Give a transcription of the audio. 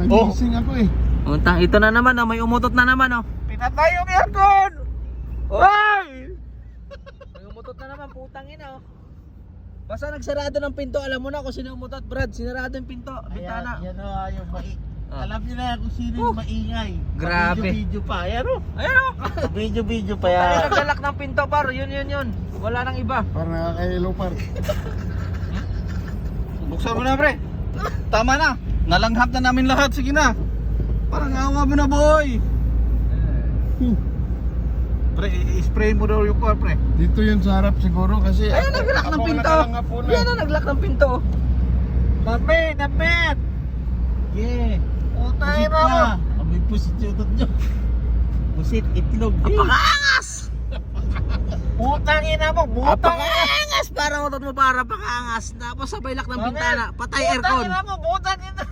nagising ako eh. Untang ito na naman oh, may umutot na naman oh. Pinatay yung aircon! Hoy! May umutot na naman, putang ina oh. Basta nagsarado ng pinto, alam mo na kung sino umutot, Brad. Sinarado yung pinto, bintana. Yan o, yung alam niyo na kung sino yung maingay. Grabe. Video pa, ayan o. Ayan oh. Video pa Tayo yan. naglalak ng pinto, par. Yun. Wala nang iba. Parang nakakahilo par. Buksan mo na, pre. Tama na. Nalanghap na namin lahat, sige na. Parang awa mo na, boy. Pre, i-spray mo daw yung car, pre. Dito yun sa harap siguro kasi Ayan, naglalak ng pinto. Yan na, naglalak ng pinto. Napit! Yeah. Pusit na. Abay, pusit yung utot nyo. Pusit, itlog. Apakaangas! Putang ina mo, butang. Apakaangas! Parang utot mo para pakangas. Tapos sabay lak ng bintana. Patay aircon. Putang ina mo, butang ina.